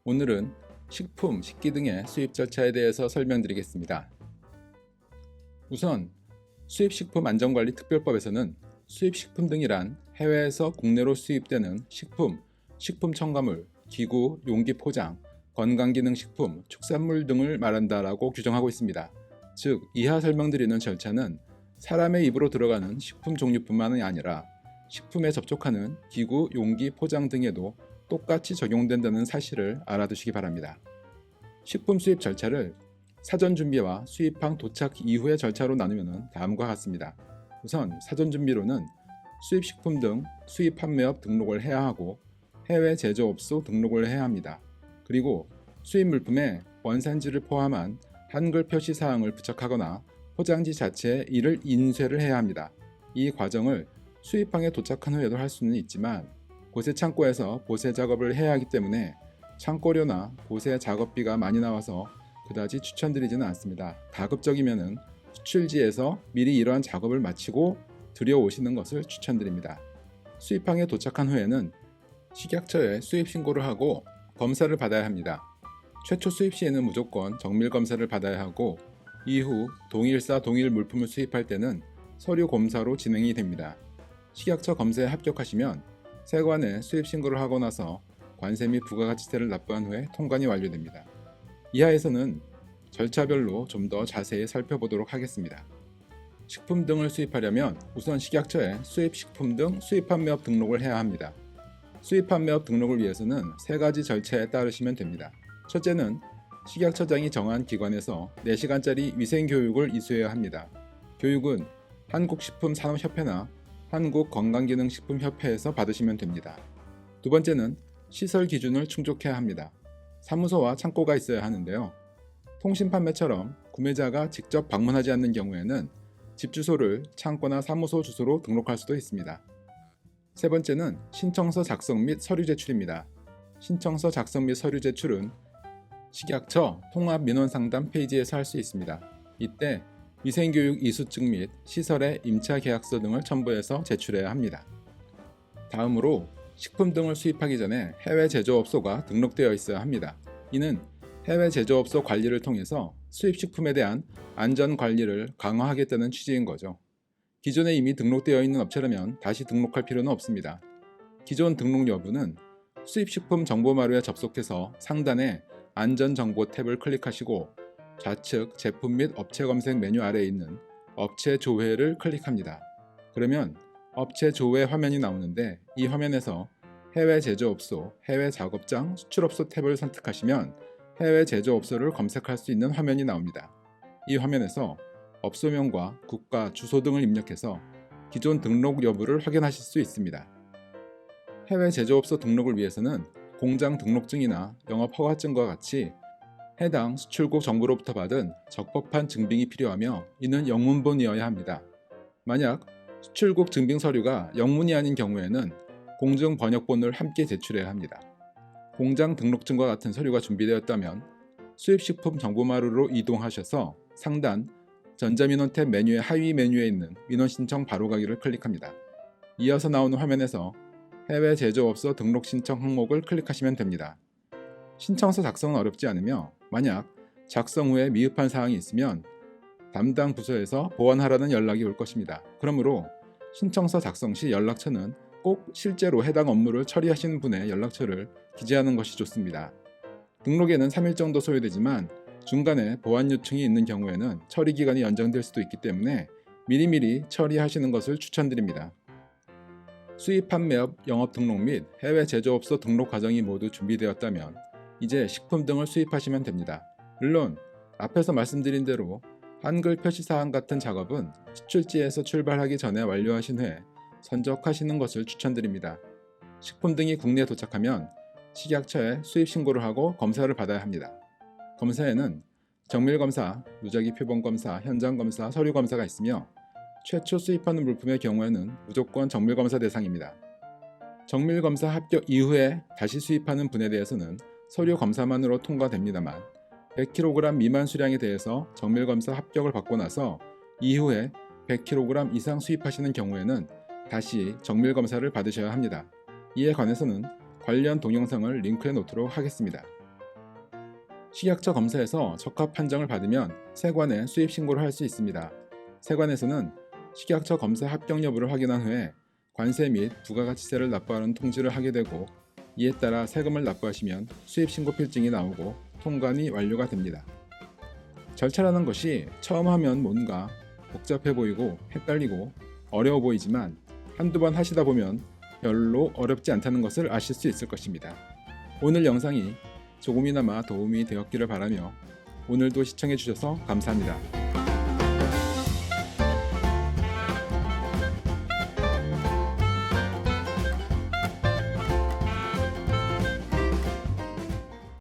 오늘은 식품, 식기 등의 수입 절차에 대해서 설명드리겠습니다. 우선 수입식품안전관리특별법에서는 수입식품 등이란 해외에서 국내로 수입되는 식품, 식품 첨가물, 기구, 용기 포장, 건강기능식품, 축산물 등을 말한다라고 규정하고 있습니다. 즉, 이하 설명드리는 절차는 사람의 입으로 들어가는 식품 종류뿐만이 아니라 식품에 접촉하는 기구, 용기, 포장 등에도 똑같이 적용된다는 사실을 알아두시기 바랍니다. 식품 수입 절차를 사전 준비와 수입항 도착 이후의 절차로 나누면 다음과 같습니다. 우선 사전 준비로는 수입식품 등 수입 판매업 등록을 해야 하고 해외 제조업소 등록을 해야 합니다. 그리고 수입 물품에 원산지를 포함한 한글 표시 사항을 부착하거나 포장지 자체에 이를 인쇄를 해야 합니다. 이 과정을 수입항에 도착한 후에도 할 수는 있지만 보세 창고에서 보세 작업을 해야 하기 때문에 창고료나 보세 작업비가 많이 나와서 그다지 추천드리지는 않습니다. 가급적이면 수출지에서 미리 이러한 작업을 마치고 들여오시는 것을 추천드립니다. 수입항에 도착한 후에는 식약처에 수입 신고를 하고 검사를 받아야 합니다. 최초 수입 시에는 무조건 정밀 검사를 받아야 하고 이후 동일사 동일 물품을 수입할 때는 서류 검사로 진행이 됩니다. 식약처 검사에 합격하시면 세관에 수입 신고를 하고 나서 관세 및 부가가치세를 납부한 후에 통관이 완료됩니다. 이하에서는 절차별로 좀 더 자세히 살펴보도록 하겠습니다. 식품 등을 수입하려면 우선 식약처에 수입식품 등 수입판매업 등록을 해야 합니다. 수입판매업 등록을 위해서는 세 가지 절차에 따르시면 됩니다. 첫째는 식약처장이 정한 기관에서 4시간짜리 위생교육을 이수해야 합니다. 교육은 한국식품산업협회나 한국건강기능식품협회에서 받으시면 됩니다. 두 번째는 시설 기준을 충족해야 합니다. 사무소와 창고가 있어야 하는데요. 통신판매처럼 구매자가 직접 방문하지 않는 경우에는 집 주소를 창고나 사무소 주소로 등록할 수도 있습니다. 세 번째는 신청서 작성 및 서류 제출입니다. 신청서 작성 및 서류 제출은 식약처 통합민원상담 페이지에서 할 수 있습니다. 이때 위생교육 이수증 및 시설의 임차 계약서 등을 첨부해서 제출해야 합니다. 다음으로 식품 등을 수입하기 전에 해외 제조업소가 등록되어 있어야 합니다. 이는 해외 제조업소 관리를 통해서 수입식품에 대한 안전관리를 강화하겠다는 취지인 거죠. 기존에 이미 등록되어 있는 업체라면 다시 등록할 필요는 없습니다. 기존 등록 여부는 수입식품 정보마루에 접속해서 상단에 안전정보 탭을 클릭하시고 좌측 제품 및 업체 검색 메뉴 아래에 있는 업체 조회를 클릭합니다. 그러면 업체 조회 화면이 나오는데 이 화면에서 해외 제조업소, 해외 작업장, 수출업소 탭을 선택하시면 해외 제조업소를 검색할 수 있는 화면이 나옵니다. 이 화면에서 업소명과 국가, 주소 등을 입력해서 기존 등록 여부를 확인하실 수 있습니다. 해외 제조업소 등록을 위해서는 공장 등록증이나 영업허가증과 같이 해당 수출국 정부로부터 받은 적법한 증빙이 필요하며 이는 영문본이어야 합니다. 만약 수출국 증빙 서류가 영문이 아닌 경우에는 공증 번역본을 함께 제출해야 합니다. 공장 등록증과 같은 서류가 준비되었다면 수입식품 정보마루로 이동하셔서 상단 전자민원 탭 메뉴의 하위 메뉴에 있는 민원 신청 바로가기를 클릭합니다. 이어서 나오는 화면에서 해외 제조업소 등록 신청 항목을 클릭하시면 됩니다. 신청서 작성은 어렵지 않으며 만약 작성 후에 미흡한 사항이 있으면 담당 부서에서 보완하라는 연락이 올 것입니다. 그러므로 신청서 작성 시 연락처는 꼭 실제로 해당 업무를 처리하시는 분의 연락처를 기재하는 것이 좋습니다. 등록에는 3일 정도 소요되지만 중간에 보완 요청이 있는 경우에는 처리 기간이 연장될 수도 있기 때문에 미리미리 처리하시는 것을 추천드립니다. 수입 판매업 영업 등록 및 해외 제조업소 등록 과정이 모두 준비되었다면 이제 식품 등을 수입하시면 됩니다. 물론 앞에서 말씀드린 대로 한글 표시사항 같은 작업은 수출지에서 출발하기 전에 완료하신 후에 선적하시는 것을 추천드립니다. 식품 등이 국내에 도착하면 식약처에 수입 신고를 하고 검사를 받아야 합니다. 검사에는 정밀검사, 무작위 표본검사, 현장검사, 서류검사가 있으며 최초 수입하는 물품의 경우에는 무조건 정밀검사 대상입니다. 정밀검사 합격 이후에 다시 수입하는 분에 대해서는 서류 검사만으로 통과됩니다만 100kg 미만 수량에 대해서 정밀검사 합격을 받고 나서 이후에 100kg 이상 수입하시는 경우에는 다시 정밀 검사를 받으셔야 합니다. 이에 관해서는 관련 동영상을 링크해 놓도록 하겠습니다. 식약처 검사에서 적합 판정을 받으면 세관에 수입 신고를 할 수 있습니다. 세관에서는 식약처 검사 합격 여부를 확인한 후에 관세 및 부가가치세를 납부하는 통지를 하게 되고, 이에 따라 세금을 납부하시면 수입 신고 필증이 나오고 통관이 완료가 됩니다. 절차라는 것이 처음 하면 뭔가 복잡해 보이고 헷갈리고 어려워 보이지만 한두 번 하시다 보면 별로 어렵지 않다는 것을 아실 수 있을 것입니다. 오늘 영상이 조금이나마 도움이 되었기를 바라며 오늘도 시청해 주셔서 감사합니다.